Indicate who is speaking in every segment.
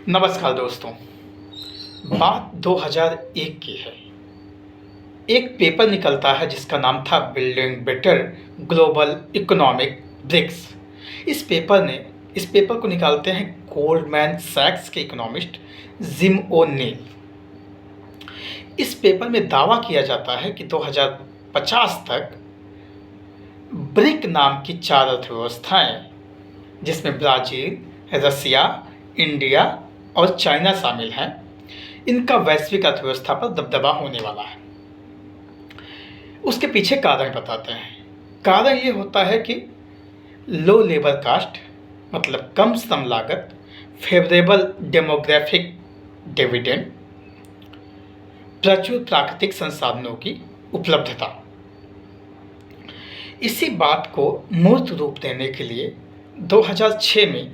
Speaker 1: नमस्कार दोस्तों। बात 2001 की है। एक पेपर निकलता है जिसका नाम था building better global economic BRICS. इस पेपर को निकालते हैं गोल्डमैन सैक्स के इकोनॉमिस्ट जिम ओ'नील। इस पेपर में दावा किया जाता है कि 2050 तक ब्रिक नाम की 4 अर्थव्यवस्थाएं, जिसमें ब्राज़ील, रसिया, इंडिया और चाइना शामिल हैं, इनका वैश्विक अर्थव्यवस्था पर दबदबा होने वाला है। उसके पीछे कारण बताते हैं। कारण ये होता है कि लो लेबर कास्ट मतलब कम श्रम लागत, फेवरेबल डेमोग्राफिक डिविडेंड, प्रचुर प्राकृतिक संसाधनों की उपलब्धता। इसी बात को मूर्त रूप देने के लिए 2006 में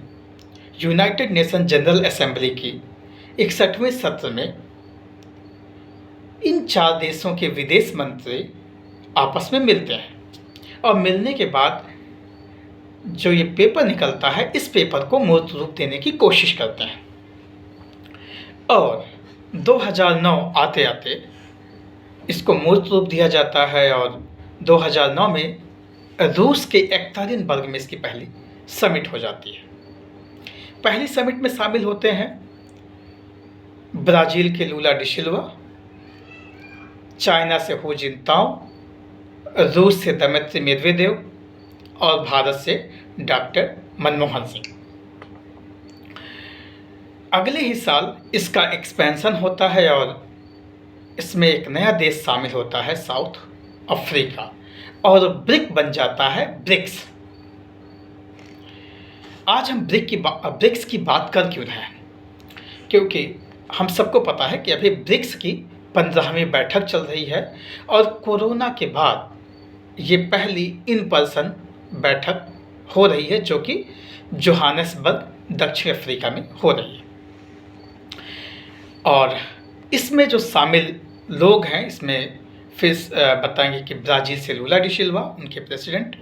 Speaker 1: यूनाइटेड नेशन जनरल असेंबली की 61वें सत्र में इन 4 देशों के विदेश मंत्री आपस में मिलते हैं और मिलने के बाद जो ये पेपर निकलता है, इस पेपर को मूर्त रूप देने की कोशिश करते हैं। और 2009 आते आते इसको मूर्त रूप दिया जाता है और 2009 में रूस के एकतेरिनबर्ग में इसकी पहली समिट हो जाती है। पहली समिट में शामिल होते हैं ब्राज़ील के लूला डी सिल्वा, चाइना से हू जिनताओ, रूस से दमित्री मेदवेदेव और भारत से डॉक्टर मनमोहन सिंह। अगले ही साल इसका एक्सपेंशन होता है और इसमें एक नया देश शामिल होता है, साउथ अफ्रीका, और ब्रिक बन जाता है ब्रिक्स। आज हम ब्रिक्स की बात कर क्यों रहे हैं? क्योंकि हम सबको पता है कि अभी ब्रिक्स की 15वीं बैठक चल रही है और कोरोना के बाद ये पहली इन पर्सन बैठक हो रही है, जो कि जोहानिसबर्ग दक्षिण अफ्रीका में हो रही है। और इसमें जो शामिल लोग हैं, इसमें फिर बताएंगे कि ब्राज़ील से लूला डी सिल्वा, उनके प्रेसिडेंट,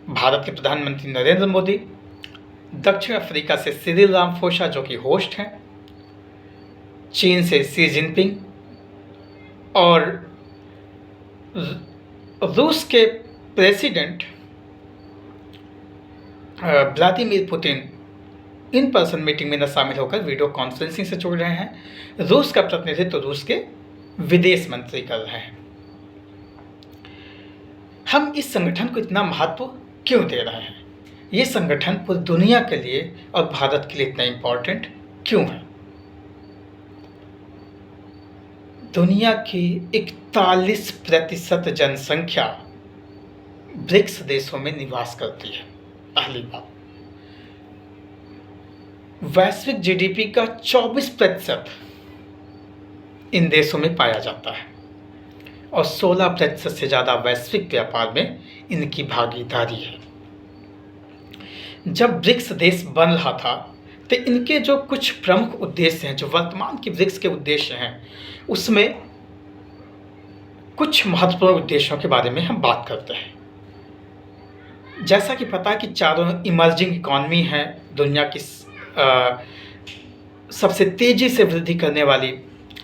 Speaker 1: भारत के प्रधानमंत्री नरेंद्र मोदी, दक्षिण अफ्रीका से सिरिल रामाफोसा जो कि होस्ट हैं, चीन से शी जिनपिंग और रूस के president Vladimir Putin in person meeting में न शामिल होकर वीडियो कॉन्फ्रेंसिंग से जुड़ रहे हैं। रूस का प्रतिनिधित्व तो रूस के विदेश मंत्री कर रहे हैं। हम इस संगठन को इतना महत्व क्यों दे रहे हैं? ये संगठन पूरी दुनिया के लिए और भारत के लिए इतना इम्पोर्टेंट क्यों है? दुनिया की 41% जनसंख्या ब्रिक्स देशों में निवास करती है। पहली बात, वैश्विक जीडीपी का 24% इन देशों में पाया जाता है और 16% से ज़्यादा वैश्विक व्यापार में इनकी भागीदारी है। जब ब्रिक्स देश बन रहा था तो इनके जो कुछ प्रमुख उद्देश्य हैं, जो वर्तमान की ब्रिक्स के उद्देश्य हैं, उसमें कुछ महत्वपूर्ण उद्देश्यों के बारे में हम बात करते हैं। जैसा कि पता है कि चारों इमर्जिंग इकॉनमी हैं, दुनिया की सबसे तेज़ी से वृद्धि करने वाली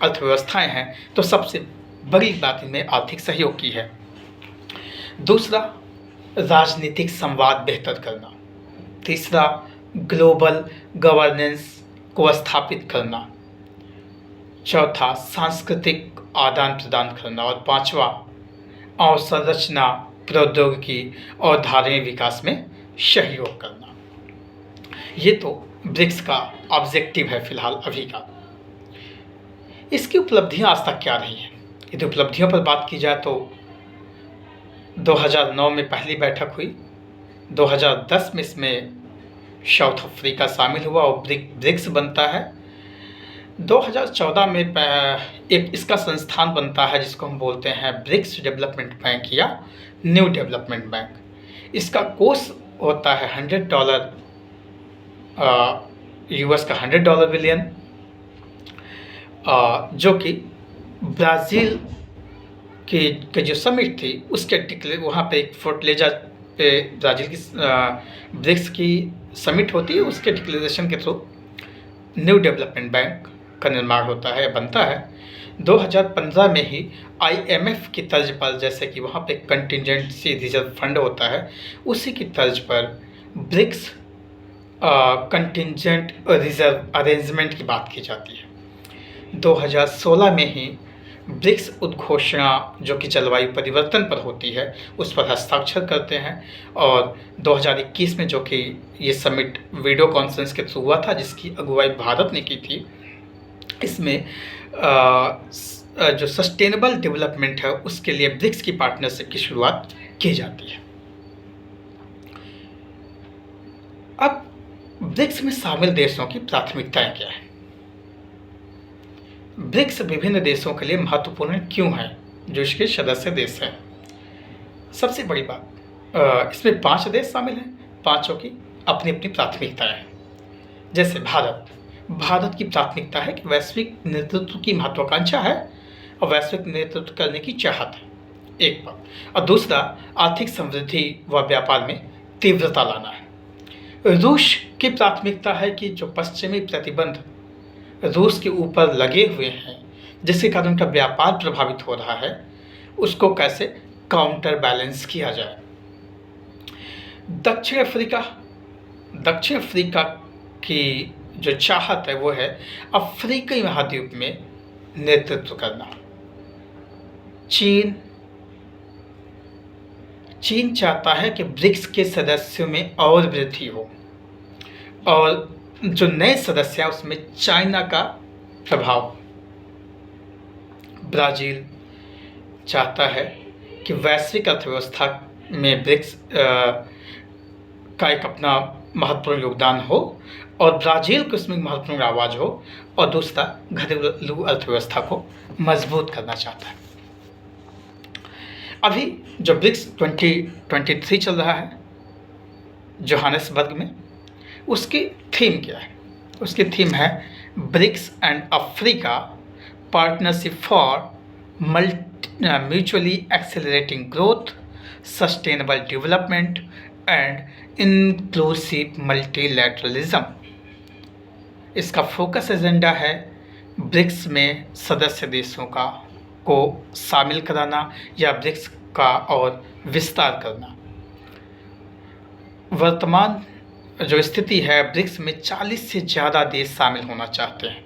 Speaker 1: अर्थव्यवस्थाएं हैं, तो सबसे बड़ी बात इनमें आर्थिक सहयोग की है। दूसरा, राजनीतिक संवाद बेहतर करना। तीसरा, ग्लोबल गवर्नेंस को स्थापित करना। चौथा, सांस्कृतिक आदान प्रदान करना। और पांचवा, अवसंरचना, प्रौद्योगिकी और धार्मिक विकास में सहयोग करना। ये तो ब्रिक्स का ऑब्जेक्टिव है फिलहाल अभी का। इसकी उपलब्धियां आज तक क्या रही हैं? यदि उपलब्धियों पर बात की जाए तो 2009 में पहली बैठक हुई, 2010 में इसमें साउथ अफ्रीका शामिल हुआ और ब्रिक्स बनता है। 2014 में एक इसका संस्थान बनता है जिसको हम बोलते हैं ब्रिक्स डेवलपमेंट बैंक या न्यू डेवलपमेंट बैंक। इसका कोर्स होता है $100 यूएस का $100 बिलियन, जो कि ब्राज़ील की जो समिट थी उसके वहाँ पे एक फोर्टलेजा पे ब्राज़ील की ब्रिक्स की समिट होती है, उसके डिक्लेरेशन के थ्रू न्यू डेवलपमेंट बैंक का निर्माण होता है, बनता है। 2015 में ही आईएमएफ की तर्ज पर, जैसे कि वहाँ पे कंटिजेंसी रिजर्व फंड होता है, उसी की तर्ज पर ब्रिक्स कंटिजेंट रिजर्व अरेंजमेंट की बात की जाती है। 2016 में ही ब्रिक्स उद्घोषणा, जो कि जलवायु परिवर्तन पर होती है, उस पर हस्ताक्षर करते हैं। और 2021 में, जो कि ये समिट वीडियो कॉन्फ्रेंस के थ्रू हुआ था, जिसकी अगुवाई भारत ने की थी, इसमें जो सस्टेनेबल डेवलपमेंट है उसके लिए ब्रिक्स की पार्टनरशिप की शुरुआत की जाती है। अब ब्रिक्स में शामिल देशों की प्राथमिकताएं क्या है? ब्रिक्स विभिन्न देशों के लिए महत्वपूर्ण क्यों है, जो इसके सदस्य देश हैं? सबसे बड़ी बात, इसमें 5 देश शामिल हैं, पांचों की अपनी अपनी प्राथमिकताएं हैं। जैसे भारत की प्राथमिकता है कि वैश्विक नेतृत्व की महत्वाकांक्षा है और वैश्विक नेतृत्व करने की चाहत है, एक बात। और दूसरा, आर्थिक समृद्धि व व्यापार में तीव्रता लाना है। रूस की प्राथमिकता है कि जो पश्चिमी प्रतिबंध रूस के ऊपर लगे हुए हैं, जिसके कारण उनका व्यापार प्रभावित हो रहा है, उसको कैसे काउंटर बैलेंस किया जाए। दक्षिण अफ्रीका की जो चाहत है वो है अफ्रीकी महाद्वीप में नेतृत्व करना। चीन चाहता है कि ब्रिक्स के सदस्यों में और वृद्धि हो, और जो नए सदस्य हैं उसमें चाइना का प्रभाव। ब्राज़ील चाहता है कि वैश्विक अर्थव्यवस्था में ब्रिक्स का एक अपना महत्वपूर्ण योगदान हो और ब्राज़ील को इसमें महत्वपूर्ण आवाज़ हो, और दूसरा, घरेलू अर्थव्यवस्था को मजबूत करना चाहता है। अभी जो ब्रिक्स 2023 चल रहा है जोहानिसबर्ग में, उसकी थीम क्या है? उसकी थीम है BRICS and Africa partnership for mutually accelerating growth, sustainable development and inclusive multilateralism. इसका फोकस एजेंडा है ब्रिक्स में सदस्य देशों को शामिल कराना या ब्रिक्स का और विस्तार करना। वर्तमान जो स्थिति है, ब्रिक्स में 40 से ज़्यादा देश शामिल होना चाहते हैं।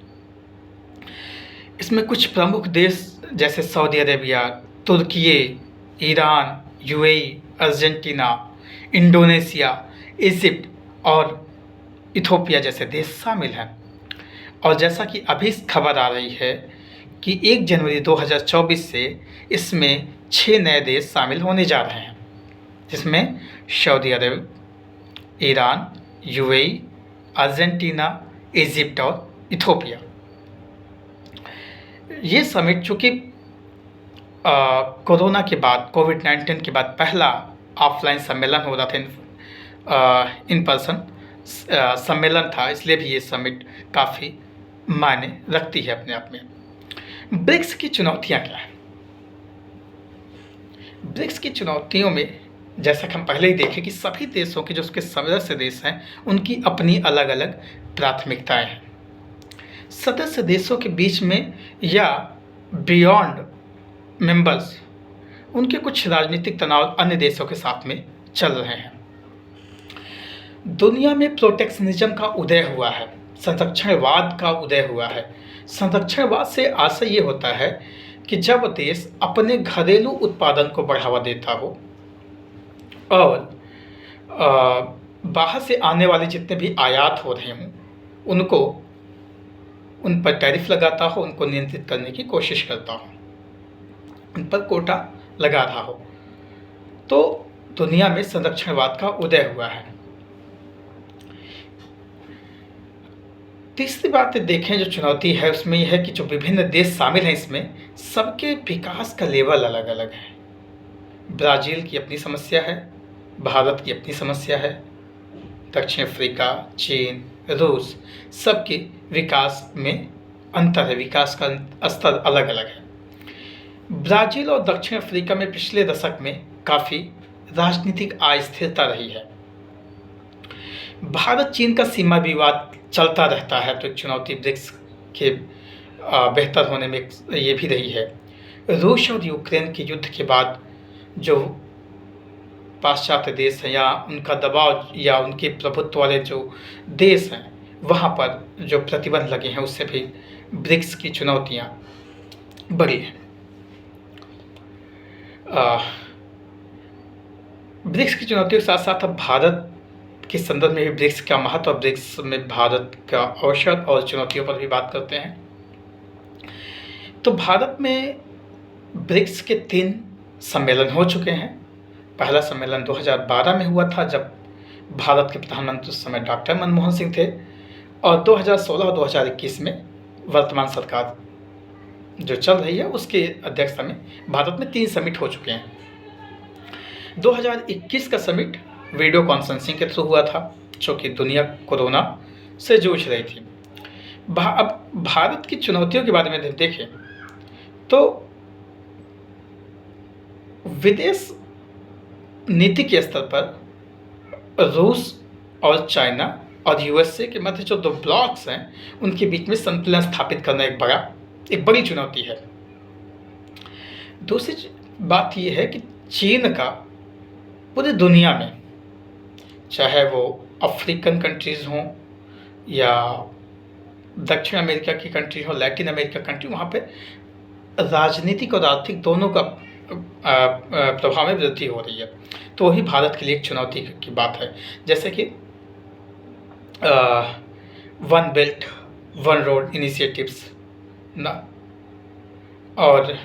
Speaker 1: इसमें कुछ प्रमुख देश जैसे सऊदी अरेबिया, तुर्की, ईरान, यूएई, अर्जेंटीना, इंडोनेशिया, इजिप्ट और इथोपिया जैसे देश शामिल हैं। और जैसा कि अभी खबर आ रही है कि 1 जनवरी 2024 से इसमें 6 नए देश शामिल होने जा रहे हैं, जिसमें सऊदी अरब, ईरान, यूएई, अर्जेंटीना, इजिप्ट और इथोपिया। ये समिट चूँकि कोरोना के बाद, कोविड-19 के बाद पहला ऑफलाइन सम्मेलन हो रहा था, इन पर्सन सम्मेलन था, इसलिए भी ये समिट काफ़ी मायने रखती है अपने आप में। ब्रिक्स की चुनौतियाँ क्या हैं? ब्रिक्स की चुनौतियों में, जैसा कि हम पहले ही देखें कि सभी देशों के जो उसके सदस्य देश हैं, उनकी अपनी अलग अलग प्राथमिकताएं हैं। सदस्य देशों के बीच में या बियॉन्ड मेंबर्स, उनके कुछ राजनीतिक तनाव अन्य देशों के साथ में चल रहे हैं। दुनिया में प्रोटेक्शनिज्म का उदय हुआ है, संरक्षणवाद का उदय हुआ है। संरक्षणवाद से आशय ये होता है कि जब देश अपने घरेलू उत्पादन को बढ़ावा देता हो और बाहर से आने वाले जितने भी आयात हो रहे हों, उन पर टैरिफ लगाता हो, उनको नियंत्रित करने की कोशिश करता हो, उन पर कोटा लगा रहा हो, तो दुनिया में संरक्षणवाद का उदय हुआ है। तीसरी बात देखें जो चुनौती है, उसमें यह है कि जो विभिन्न देश शामिल हैं इसमें, सबके विकास का लेवल अलग अलग है। ब्राज़ील की अपनी समस्या है, भारत की अपनी समस्या है, दक्षिण अफ्रीका, चीन, रूस, सबके विकास में अंतर है, विकास का स्तर अलग अलग है। ब्राज़ील और दक्षिण अफ्रीका में पिछले दशक में काफ़ी राजनीतिक अस्थिरता रही है। भारत चीन का सीमा विवाद चलता रहता है, तो एक चुनौती ब्रिक्स के बेहतर होने में ये भी रही है। रूस और यूक्रेन के युद्ध के बाद जो पाश्चात्य देश हैं या उनका दबाव या उनके प्रभुत्व वाले जो देश हैं, वहाँ पर जो प्रतिबंध लगे हैं, उससे भी ब्रिक्स की चुनौतियाँ बढ़ी हैं। ब्रिक्स की चुनौतियों के साथ साथ अब भारत के संदर्भ में भी ब्रिक्स का महत्व और ब्रिक्स में भारत का अवसर और चुनौतियों पर भी बात करते हैं। तो भारत में ब्रिक्स के 3 सम्मेलन हो चुके हैं। पहला सम्मेलन 2012 में हुआ था, जब भारत के प्रधानमंत्री उस समय डॉक्टर मनमोहन सिंह थे, और 2016 और 2021 में वर्तमान सरकार जो चल रही है उसके अध्यक्षता में भारत में 3 समिट हो चुके हैं। 2021 का समिट वीडियो कॉन्फ्रेंसिंग के थ्रू हुआ था, चूँकि दुनिया कोरोना से जूझ रही थी। अब भारत की चुनौतियों के बारे में देखें तो विदेश नीति के स्तर पर रूस और चाइना और यूएसए के मध्य जो 2 ब्लॉक्स हैं, उनके बीच में संतुलन स्थापित करना एक बड़ी चुनौती है। दूसरी बात यह है कि चीन का पूरी दुनिया में, चाहे वो अफ्रीकन कंट्रीज़ हों या दक्षिण अमेरिका की कंट्री हो, लैटिन अमेरिका कंट्री, वहाँ पे राजनीतिक और आर्थिक दोनों का प्रभाव में वृद्धि हो रही है। तो वही भारत के लिए एक चुनौती की बात है। जैसे कि one belt one road initiatives ना, और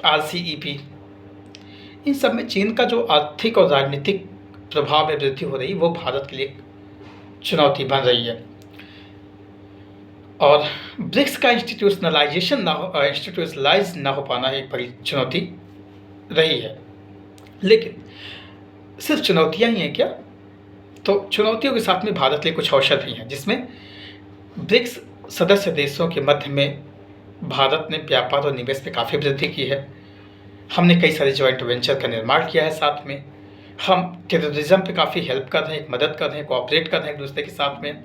Speaker 1: RCEP, इन सब में चीन का जो आर्थिक और राजनीतिक प्रभाव में वृद्धि हो रही है, वो भारत के लिए एक चुनौती बन रही है। और ब्रिक्स का इंस्टीट्यूशनलाइज ना हो पाना एक बड़ी चुनौती रही है। लेकिन सिर्फ चुनौतियाँ ही हैं क्या? तो चुनौतियों के साथ में भारत के लिए कुछ अवसर भी हैं, जिसमें ब्रिक्स सदस्य देशों के मध्य में भारत ने व्यापार और निवेश में काफ़ी वृद्धि की है। हमने कई सारे जॉइंट वेंचर का निर्माण किया है। साथ में हम टेररिज्म पे काफ़ी हेल्प कर रहे हैं, मदद कर रहे हैं, कोऑपरेट कर रहे हैं एक दूसरे के साथ में।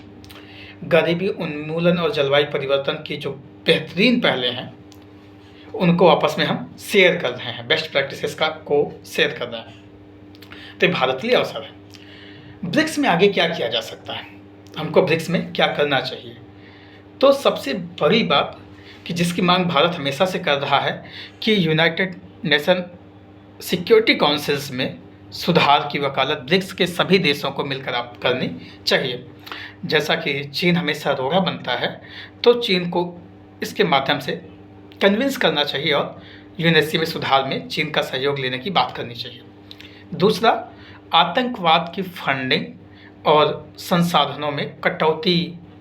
Speaker 1: गरीबी उन्मूलन और जलवायु परिवर्तन की जो बेहतरीन पहले हैं, उनको आपस में हम शेयर कर रहे हैं, बेस्ट प्रैक्टिसेस को शेयर कर रहे हैं। तो ये भारत के लिए अवसर है। ब्रिक्स में आगे क्या किया जा सकता है, हमको ब्रिक्स में क्या करना चाहिए? तो सबसे बड़ी बात कि जिसकी मांग भारत हमेशा से कर रहा है कि यूनाइटेड नेशन सिक्योरिटी काउंसिल्स में सुधार की वकालत ब्रिक्स के सभी देशों को मिलकर आप करनी चाहिए। जैसा कि चीन हमेशा रोड़ा बनता है, तो चीन को इसके माध्यम से कन्विंस करना चाहिए और यूएनएससी में सुधार में चीन का सहयोग लेने की बात करनी चाहिए। दूसरा, आतंकवाद की फंडिंग और संसाधनों में कटौती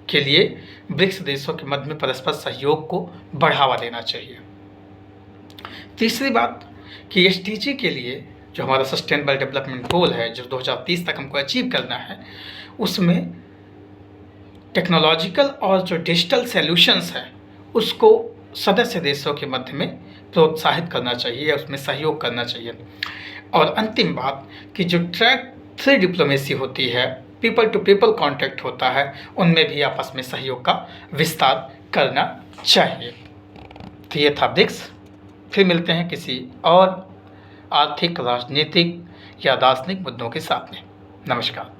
Speaker 1: के लिए ब्रिक्स देशों के मध्य में परस्पर सहयोग को बढ़ावा देना चाहिए। तीसरी बात कि एसडीजी के लिए जो हमारा सस्टेनेबल डेवलपमेंट गोल है, जो 2030 तक हमको अचीव करना है, उसमें टेक्नोलॉजिकल और जो डिजिटल सॉल्यूशंस हैं उसको सदस्य देशों के मध्य में प्रोत्साहित करना चाहिए, उसमें सहयोग करना चाहिए। और अंतिम बात कि जो ट्रैक 3 डिप्लोमेसी होती है, पीपल टू पीपल कॉन्टैक्ट होता है, उनमें भी आपस में सहयोग का विस्तार करना चाहिए। तो ये था ब्रिक्स। फिर मिलते हैं किसी और आर्थिक, राजनीतिक या दार्शनिक मुद्दों के साथ में। नमस्कार।